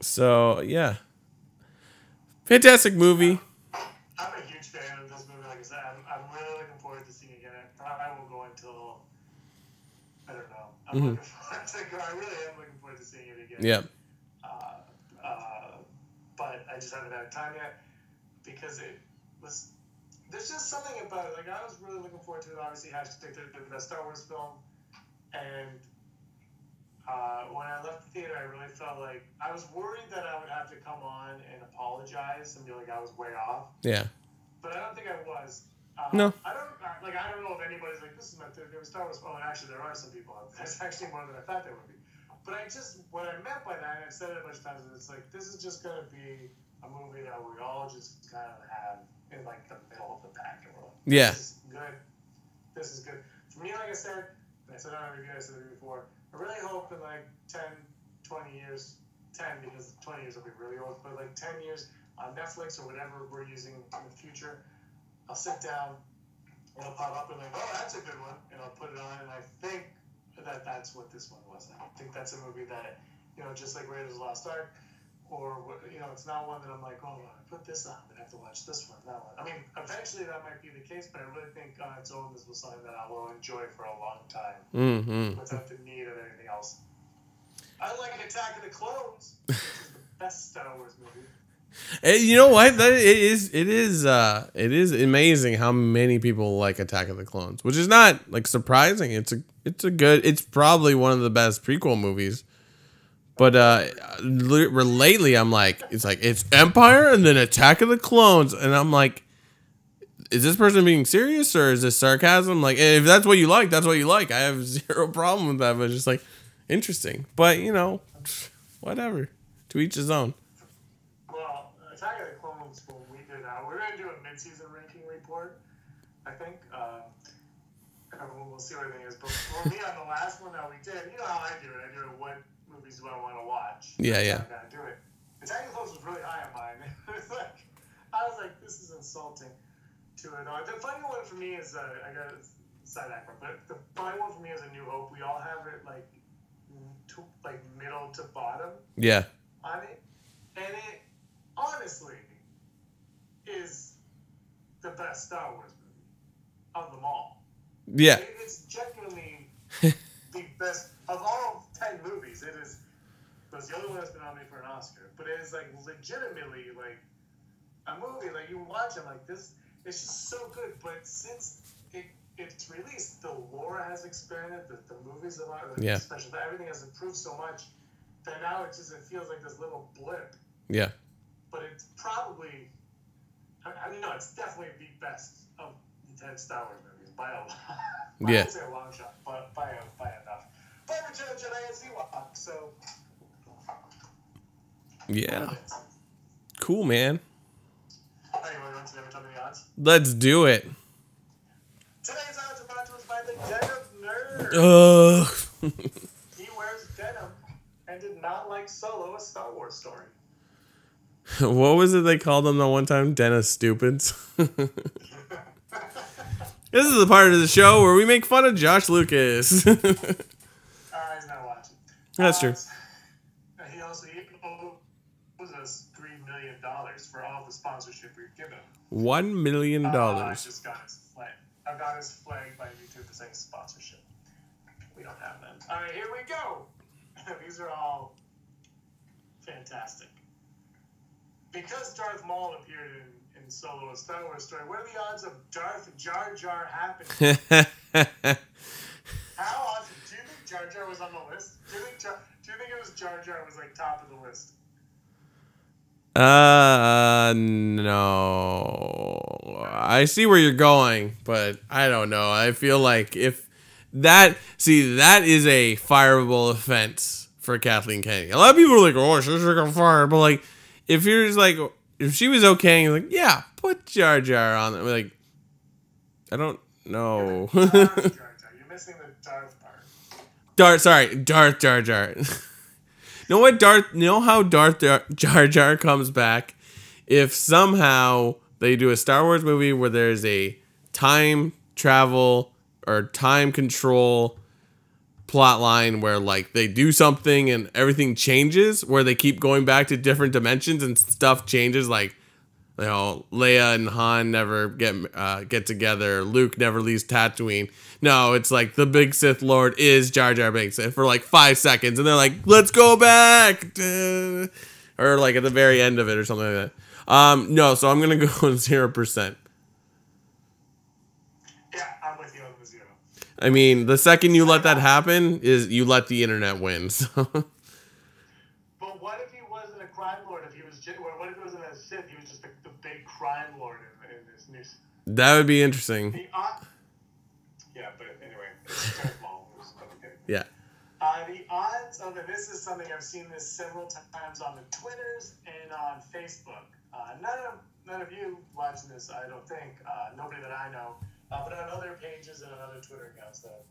So yeah, fantastic movie. I'm a huge fan of this movie. Like I said, I'm really looking forward to seeing it again. I won't go until I don't know. I'm looking forward to. I really am looking forward to seeing it again. Yeah. But I just haven't had time yet because it was. There's just something about it. Like I was really looking forward to it. Obviously, the Star Wars film, and. When I left the theater, I really felt like I was worried that I would have to come on and apologize and be like I was way off. Yeah. But I don't think I was. No. I don't know if anybody's like, this is my favorite Star Wars film. And actually, there are some people out there. There's actually more than I thought there would be. But what I meant by that, and I've said it a bunch of times, is it's like this is just gonna be a movie that we all just kind of have in like the middle of the pack. And we're like, yeah. This is good. This is good. For me, like I said, and I said on a review, I said it before. I really hope in like 10, 20 years, 10 because 20 years will be really old, but like 10 years on Netflix or whatever we're using in the future, I'll sit down, and it'll pop up and like, oh, that's a good one, and I'll put it on, and I think that that's what this one was. I think that's a movie that, just like Raiders of the Lost Ark, or, it's not one that I'm like, oh, I put this on, I have to watch this one, that one. I mean, eventually that might be the case, but I really think on its own this was something that I will enjoy for a long time without the need of anything else. I like Attack of the Clones, which is the best Star Wars movie. And you know what? It is amazing how many people like Attack of the Clones, which is not like surprising. It's probably one of the best prequel movies. But lately, I'm like, it's Empire and then Attack of the Clones, and I'm like, is this person being serious or is this sarcasm? Like, if that's what you like, that's what you like. I have zero problem with that, but it's just like interesting. But you know, whatever. To each his own. Well, Attack of the Clones, when we did we're gonna do a mid-season ranking report, I think. We'll see what everything is. But for me, on the last one that we did, you know how I do it. I do it. What movies do I want to watch? Yeah, yeah. I gotta do it. Attack of the Clones was really high on mine. I was like, this is insulting to it. The funny one for me is I got to side that one, but the funny one for me is A New Hope. We all have it like middle to bottom. Yeah. On it, and it honestly is the best Star Wars movie of them all. Yeah. It's genuinely the best of all 10 movies. It is. Because the other one that's been nominated for an Oscar, but it is like legitimately like a movie. Like you watch it, like this. It's just so good. But since it's released, the lore has expanded. The movies have, especially everything has improved so much that now it feels like this little blip. Yeah. But it's probably, I don't know, it's definitely the best of the 10 Star Wars movies by a lot. I would say a long shot, but by enough. But Return of the Jedi and Ewok, so. Yeah. Cool, man. All right, you want to never tell me the odds? Let's do it. Today's odds are brought to us by the Denim Nerd. He wears denim and did not like Solo, a Star Wars story. What was it they called him the one time? Dennis Stupids. This is the part of the show where we make fun of Josh Lucas. He's not watching. That's true. He also owes us $3 million for all the sponsorship we've given him. $1 million. I just got his flag. I got his flag by YouTube for saying sponsorship. We don't have them. All right, here we go. These are all fantastic. Because Darth Maul appeared in Solo, a Star Wars story, what are the odds of Darth Jar Jar happening? How awesome. Do you think Jar Jar was on the list? Do you think it was Jar Jar was like top of the list? No. I see where you're going, but I don't know. I feel like if that is a fireable offense for Kathleen Kennedy. A lot of people are like, oh, she's freaking fired, but like, if you're just like, if she was okay, you're like, yeah, put Jar Jar on it. Like, I don't know. Jar Jar. You're missing the Darth part. Darth Jar Jar. You know how Darth Jar Jar comes back? If somehow they do a Star Wars movie where there's a time travel or time control plot line where like they do something and everything changes, where they keep going back to different dimensions and stuff changes, like, you know, Leia and Han never get together, Luke never leaves Tatooine. No, it's like the big Sith Lord is Jar Jar Binks for like 5 seconds, and they're like, let's go back, or like at the very end of it or something like that. No, so I'm gonna go 0%. Yeah, I'm with you on the 0. I mean, the second you let that happen is you let the internet win. So. But what if he wasn't a crime lord? What if he wasn't a Sith? He was just the big crime lord in this news. That would be interesting. Yeah, but anyway, it's Darth Maul. Okay. Yeah. The odds of it. This is something I've seen this several times on the Twitters and on Facebook. None of you watching this, I don't think. Nobody that I know. But on other pages and on other Twitter accounts that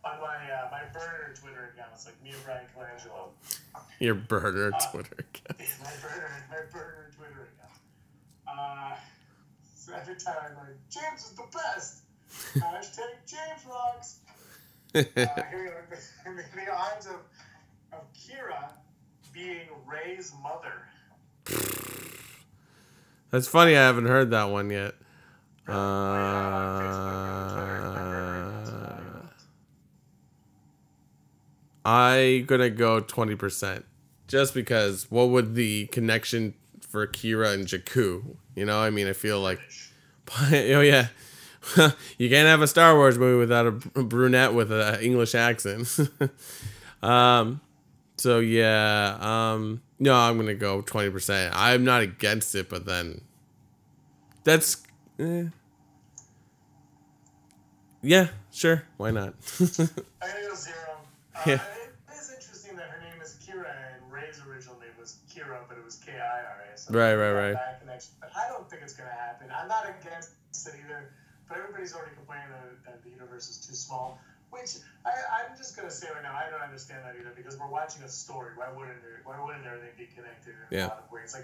on my burner Twitter accounts, like me and Brian Colangelo. Your burner Twitter account. My burner Twitter account. So every time I'm like, James is the best. Hashtag James rocks. Here we go. The odds of Kira being Rey's mother. That's funny. I haven't heard that one yet. I'm gonna go 20%, just because what would the connection for Kira and Jakku? You know, I mean, I feel like, oh yeah, you can't have a Star Wars movie without a brunette with an English accent. So yeah, no, I'm gonna go 20%. I'm not against it, but then that's. Yeah, sure. Why not? I'm gonna go zero. Yeah. It is interesting that her name is Kira and Ray's original name was Kira, but it was Kira. So Right. that connection. But I don't think it's gonna happen. I'm not against it either. But everybody's already complaining that the universe is too small. Which I'm just gonna say right now, I don't understand that either because we're watching a story. Why wouldn't everything be connected in a lot of ways? I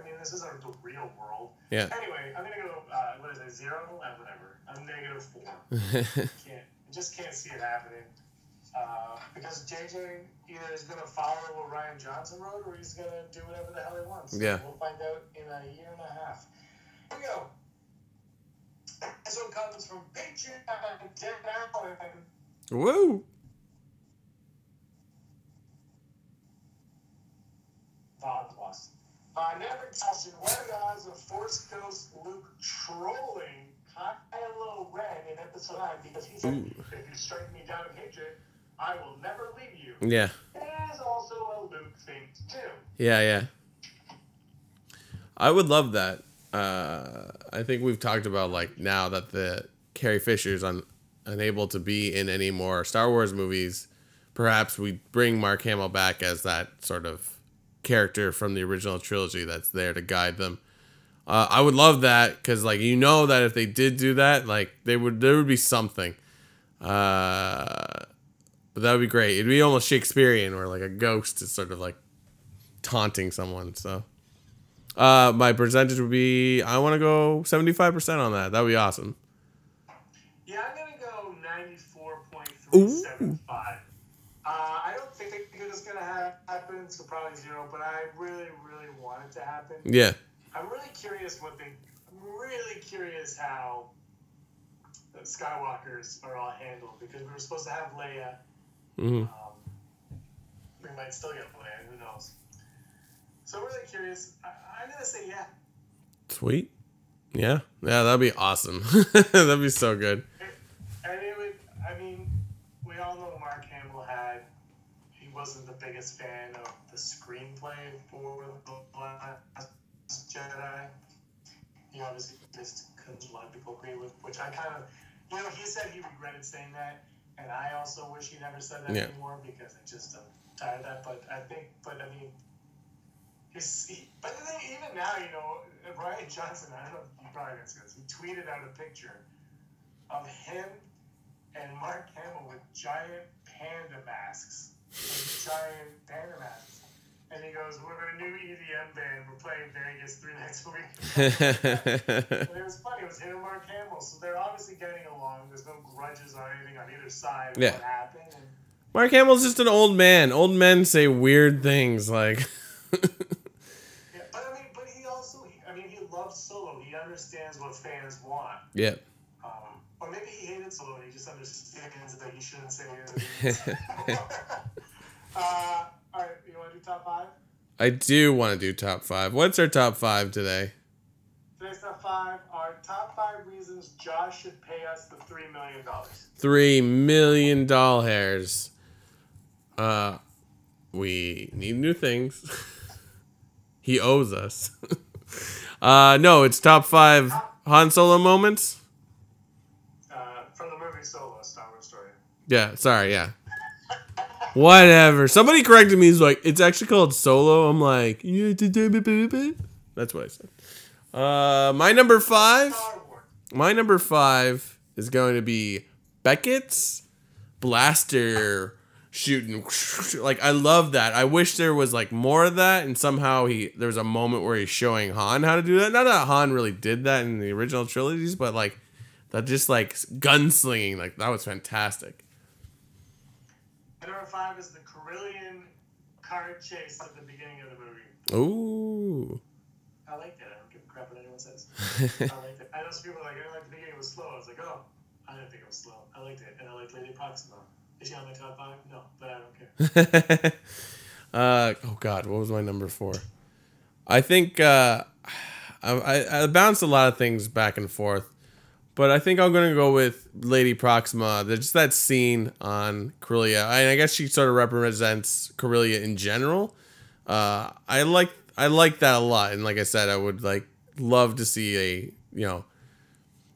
mean, this isn't the real world. Yeah. Anyway, I'm gonna go. What is it? Zero? Whatever. I'm -4. Just can't see it happening. Because JJ either is gonna follow what Ryan Johnson wrote, or he's gonna do whatever the hell he wants. Yeah. We'll find out in a year and a half. Here we go. This one comes from Patreon. Dan Allen. Woo! Vodloss. Never question what are the odds of Force Ghost Luke trolling Kylo Ren in episode 9 because he said, if you strike me down in hatred, I will never leave you. Yeah. It is also a Luke thing too. Yeah. I would love that. I think we've talked about like now that the Carrie Fisher's unable to be in any more Star Wars movies, perhaps we bring Mark Hamill back as that sort of character from the original trilogy that's there to guide them. I would love that because like that if they did do that, like there would be something. But that would be great. It'd be almost Shakespearean where like a ghost is sort of like taunting someone. So my percentage would be I want to go 75% on that. That would be awesome. Yeah, I'm gonna go 94.375. I don't think it's gonna happen, so probably zero. But I really want it to happen. Yeah. I'm really curious how the Skywalkers are all handled because we were supposed to have Leia. Mm-hmm. We might still get Leia. Who knows? So I'm really curious. I'm gonna say yeah. Sweet. Yeah, that'd be awesome. That'd be so good. We all know Mark Hamill he wasn't the biggest fan of the screenplay for The Last Jedi. He obviously just couldn't a lot of people agree with, which I kind of, he said he regretted saying that, and I also wish he never said that anymore because I'm tired of that. But even now, Ryan Johnson, I don't know if you probably didn't see this, he tweeted out a picture of him and Mark Hamill with giant panda masks. And he goes, we're a new EDM band, we're playing Vegas 3 nights a week. And it was funny, it was him and Mark Hamill, so they're obviously getting along, there's no grudges or anything on either side of what happened. And Mark Hamill's just an old man. Old men say weird things, like... But he also, he loves Solo. He understands what fans want. Yeah. Or maybe he hated Solo and he just understands that he shouldn't say anything. All right, you want to do top 5? I do want to do top 5. What's our top 5 today? Today's top 5 are top 5 reasons Josh should pay us the $3 million. $3 million hairs. We need new things. He owes us. No, it's top 5 Han Solo moments. From the movie Solo, a Star Wars story. Yeah, sorry, yeah. Whatever. Somebody corrected me. He's like, it's actually called Solo. I'm like, that's what I said. My number 5. My number 5 is going to be Beckett's blaster shooting. Like, I love that. I wish there was like more of that, and somehow there was a moment where he's showing Han how to do that. Not that Han really did that in the original trilogies, but like that just like gunslinging, like that was fantastic. Number 5 is the Carillion car chase at the beginning of the movie. Ooh. I liked it. I don't give a crap what anyone says. I liked it. I know some people are like, I like the beginning, it was slow. I was like, oh, I didn't think it was slow. I liked it. And I liked Lady Proxima. Is she on my top 5? No, but I don't care. Oh God, what was my number 4? I think I bounced a lot of things back and forth, but I think I'm gonna go with Lady Proxima. There's just that scene on Corellia. I guess she sort of represents Corellia in general. I like that a lot, and like I said, I would love to see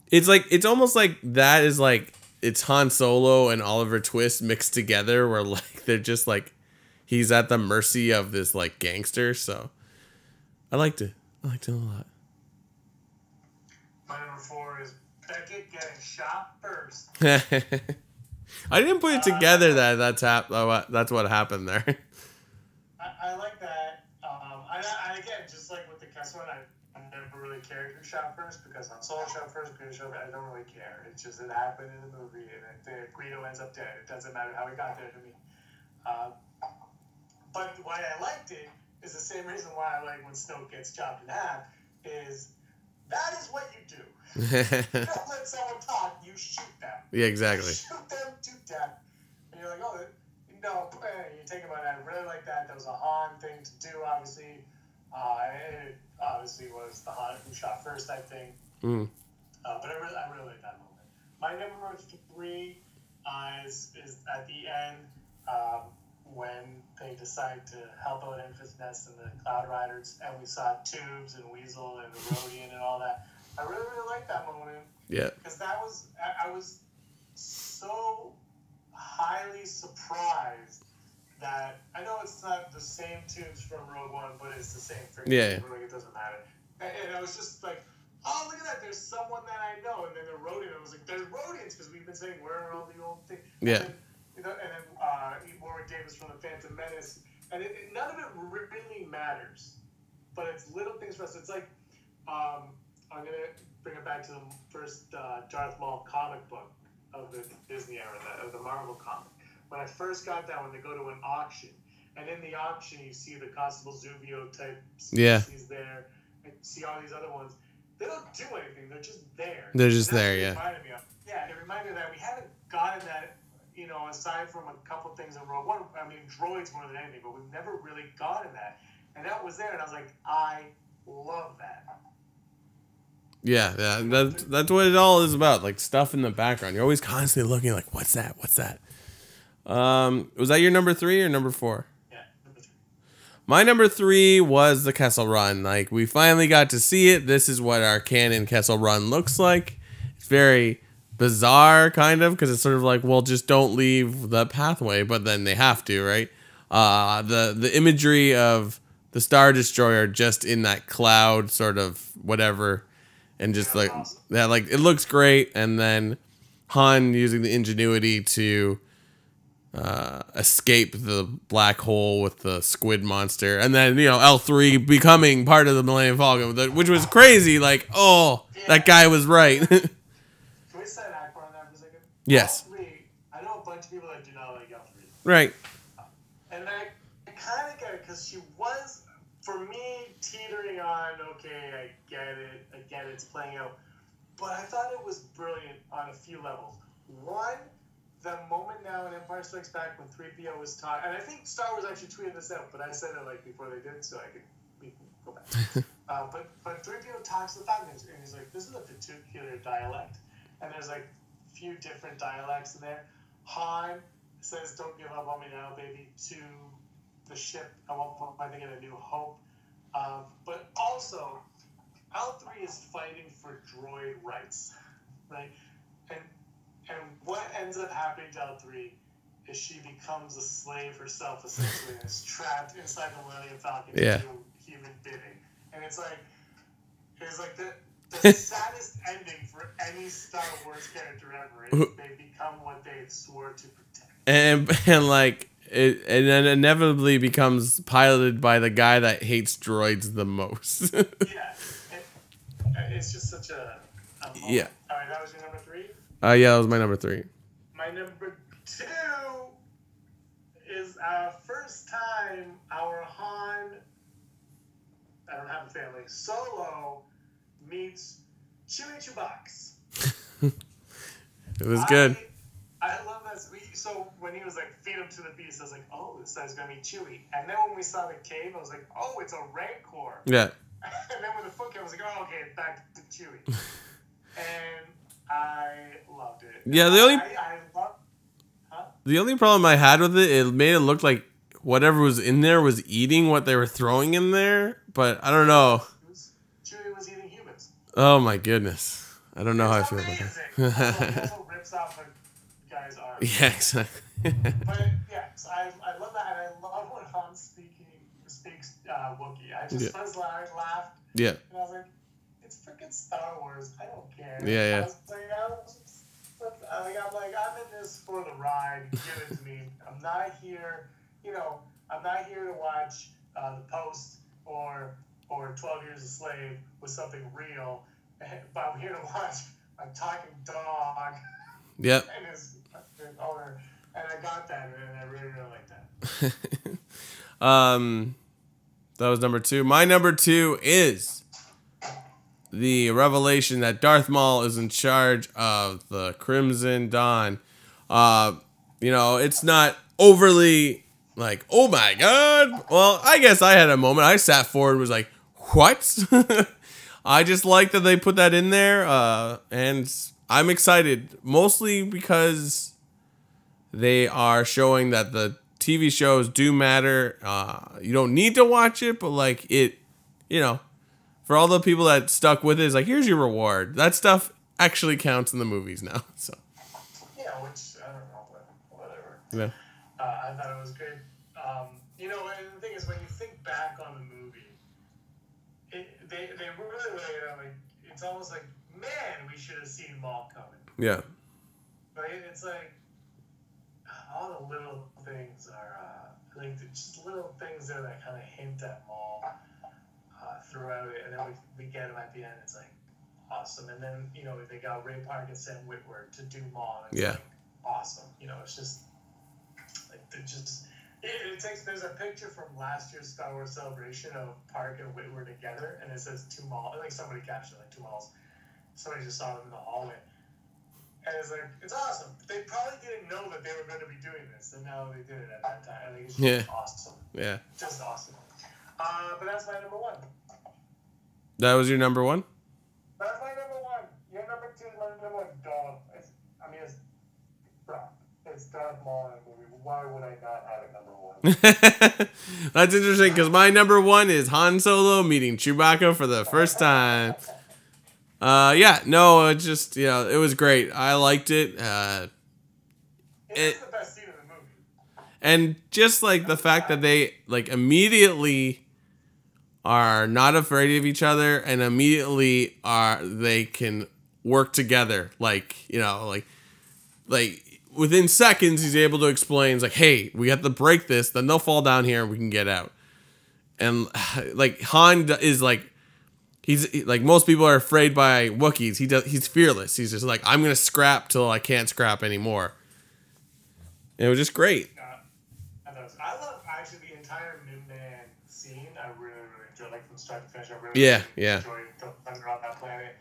it's almost like that is like it's Han Solo and Oliver Twist mixed together, where like they're just like he's at the mercy of this like gangster. So I liked it. I liked it a lot. My number 4 is Beckett getting shot first. I didn't put it together that that's what happened there. I like that. I again, just like with the Kessel one, I never really cared who shot first because Han Solo shot first. I don't really care. It's just it happened in the movie, and Greedo ends up dead. It doesn't matter how he got there to me. But why I liked it is the same reason why I like when Snoke gets chopped in half. Is that is what you do. You don't let someone talk. You shoot them. Yeah, exactly. You shoot them to death, and you're like, oh. No, you think about it. I really like that. That was a Han thing to do, obviously. It obviously was the Han who shot first, I think. But I really like that moment. My number 3 is at the end when they decide to help out Enfys Nest and the Cloud Riders, and we saw Tubes and Weasel and the Rodian and all that. I really like that moment. Yeah. Because I was so highly surprised that I know it's not the same tunes from Rogue One, but it's the same freaking like it doesn't matter. And I was just like, oh, look at that, there's someone that I know. And then the Rodian, I was like, there's Rodians, because we've been saying where are all the old things. Yeah. And then Warwick Davis from the Phantom Menace, and none of it really matters, but it's little things for us. It's like I'm gonna bring it back to the first Darth Maul comic book of the Disney era, of the Marvel comic. When I first got that, when they go to an auction, and in the auction you see the Constable Zuvio type species there, and you see all these other ones. They don't do anything. They're just there. They're just there, yeah. It reminded me that we haven't gotten that, aside from a couple things in Rogue One. I mean, droids more than anything, but we've never really gotten that. And that was there, and I was like, I love that. Yeah, that's what it all is about. Like stuff in the background. You're always constantly looking like, what's that? What's that? Was that your number 3 or number 4? Yeah, number 3. My number 3 was the Kessel Run. Like we finally got to see it. This is what our canon Kessel Run looks like. It's very bizarre, kind of, because it's sort of like, well, just don't leave the pathway, but then they have to, right? The imagery of the Star Destroyer just in that cloud, sort of whatever. And just like awesome. that, like it looks great, and then Han using the ingenuity to escape the black hole with the squid monster, and then L3 becoming part of the Millennium Falcon, which was crazy. Like, that guy was right. Can we set an act on that for a second? Yes. L3, I know a bunch of people that do not like L3. Right. And I kind of get it because she was, for me, teetering on, okay, I get it, it's playing out. But I thought it was brilliant on a few levels. One, the moment now in Empire Strikes Back when 3PO was taught, and I think Star Wars actually tweeted this out, but I said it like before they did, so we can go back. But 3PO talks to the Falcons, and he's like, this is a particular dialect. And there's like a few different dialects in there. Han says, don't give up on me now, baby, to the ship. I won't put my thing in A New Hope. But also, L3 is fighting for droid rights, right? And what ends up happening to L3 is she becomes a slave herself, essentially, and is trapped inside the Millennium Falcon to do human bidding. And it's like the saddest ending for any Star Wars character ever is they become what they swore to protect. And like it then inevitably becomes piloted by the guy that hates droids the most. Yeah. It's just such a moment. Yeah. All right, that was your number 3? Yeah, that was my number 3. My number 2 is first time our Han, I don't have a family, Solo meets Chewie Chewbacca. It was good. I love that. So when he was like, feed him to the beast, I was like, oh, this guy's going to be Chewie. And then when we saw the cave, I was like, oh, it's a Rancor. Yeah. And then with the foot came, I was like, oh, okay, back to Chewie. And I loved it. Yeah, the only problem I had with it made it look like whatever was in there was eating what they were throwing in there. But I don't know. Chewie was eating humans. Oh my goodness. I don't know how I feel about that. Also rips off guys are. Yeah, exactly. But yeah, so I love that, and I love when Han speaks Wookiee. I just first laughed. Yeah. And I was like, it's freaking Star Wars. I don't care. Yeah. I was like, I'm in this for the ride. Give it to me. I'm not here, I'm not here to watch The Post or 12 Years a Slave with something real, but I'm here to watch a talking dog. Yep. And his owner, and I got that, and I really, really like that. That was number 2. My number 2 is the revelation that Darth Maul is in charge of the Crimson Dawn. It's not overly like, oh my god. Well, I guess I had a moment. I sat forward and was like, what? I just like that they put that in there, and I'm excited, mostly because they are showing that the TV shows do matter. You don't need to watch it, but like it, for all the people that stuck with it, it's like, here's your reward. That stuff actually counts in the movies now. So. Yeah, which I don't know, whatever. Yeah. I thought it was good. And the thing is, when you think back on the movie, they really, it's almost like, man, we should have seen Maul coming. Yeah. Right? It's like all the little things are just little things there that kind of hint at Maul throughout it, and then we get him at the end. It's like awesome, and then they got Ray Park and Sam Witwer to do Maul. And it's like awesome. It's just like there's a picture from last year's Star Wars Celebration of Park and Witwer together, and it says 2 Maul. Like somebody captured 2 Mauls. Somebody just saw them in the hallway. And it's like, it's awesome. They probably didn't know that they were going to be doing this, and now they did it at that time. I think it's just awesome. Yeah. Just awesome. But that's my number 1. That was your number 1? That's my number 1. Your number 2 is my number 1. Dog. It's Darth Maul in a movie. Why would I not have it number 1? That's interesting, because my number 1 is Han Solo meeting Chewbacca for the first time. It just, it was great. I liked it. It's the best scene in the movie. And just like the fact that they immediately are not afraid of each other, and immediately they can work together. Like within seconds, he's able to explain, it's like, hey, we have to break this, then they'll fall down here and we can get out. And like Han is like, he's like, most people are afraid by Wookiees. He's fearless. He's just like, I'm gonna scrap till I can't scrap anymore. And it was just great. I love actually the entire Midman scene. I really, really enjoyed, from start to finish. I really enjoyed the thunder on that planet.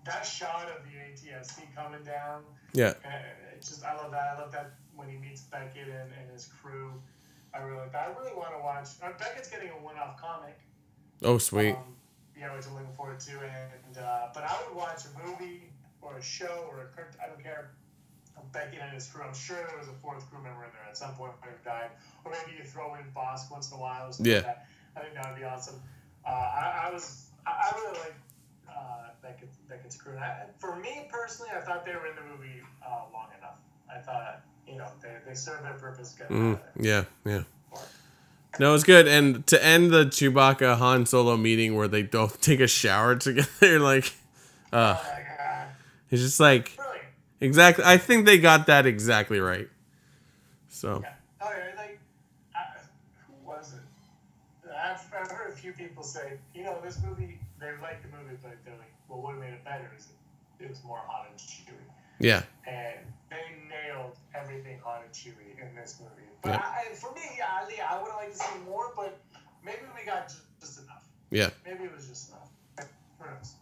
That shot of the ATST coming down. Yeah. I love that. I love that when he meets Beckett and his crew. I really like that. I really want to watch. Beckett's getting a one-off comic. Oh, sweet. Which I'm looking forward to. But I would watch a movie or a show or a cartoon. I don't care. Beckett and his crew. I'm sure there was a 4th crew member in there at some point who died. Or maybe you throw in Bosk once in a while. Yeah. Like that. I think that would be awesome. I really like Beckett's crew. For me personally, I thought they were in the movie long enough. I thought they served their purpose. Yeah. No, it's good. And to end the Chewbacca Han Solo meeting where they both take a shower together, like, oh my god, it's just like, brilliant. Exactly. I think they got that exactly right. So. Yeah. Who was it? I've heard a few people say, this movie, they liked the movie, but they're like, well, what made it better is it was more Han and Chewie. Yeah. And they nailed everything Han and Chewie in this movie. But for me, I would have liked to see more, but maybe we got just enough. Yeah. Maybe it was just enough. Who knows?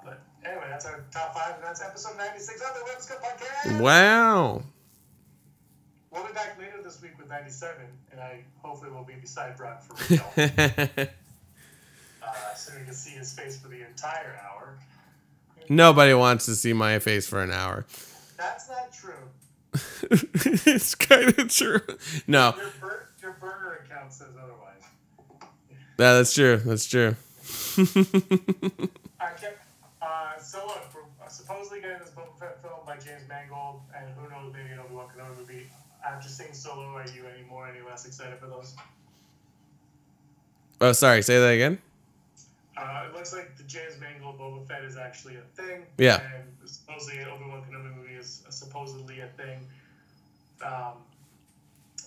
But anyway, that's our top 5, and that's episode 96 of the Web Scum Podcast. Wow. We'll be back later this week with 97, and hopefully we'll be beside Brock for real. So we can see his face for the entire hour. Nobody wants to see my face for an hour. That's not true. It's kind of true. No. Your burner account says otherwise. Yeah, that's true. That's true. So look, supposedly getting this Boba Fett film by James Mangold, and who knows, maybe an Obi-Wan Kenobi movie. After seeing Solo, are you any less excited for those? Oh, sorry. Say that again. It looks like the James Mangold Boba Fett is actually a thing. Yeah. And supposedly an Obi-Wan Kenobi movie is supposedly a thing.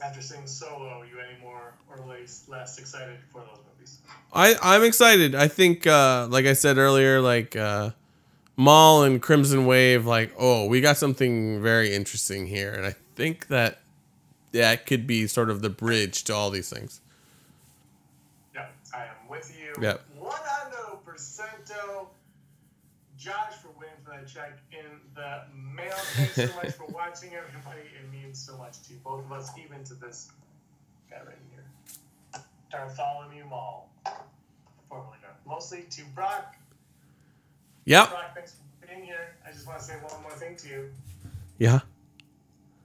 After seeing Solo, are you any more or less excited for those movies? I'm excited. I think, like I said earlier, like Maul and Crimson Wave, like, oh, we got something very interesting here, and I think that it could be sort of the bridge to all these things. Yep, I am with you. Yep. 100%. Josh for winning for that check in the mail. Thanks so much for watching, everybody. It means so much to both of us, even to this guy right here. Bartholomew Mall. Formerly known mostly to Brock. Yep. Brock, thanks for being here. I just want to say one more thing to you. Yeah.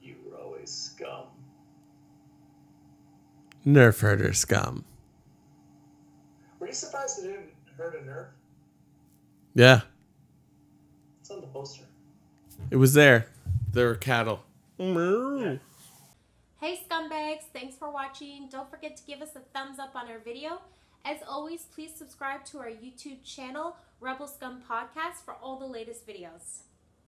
You were always scum. Nerf herder scum. Were you surprised it didn't hurt a nerf? Yeah. It's on the poster. It was there. There were cattle. Yeah. Hey scumbags, thanks for watching. Don't forget to give us a thumbs up on our video. As always, please subscribe to our YouTube channel, Rebel Scum Podcast, for all the latest videos.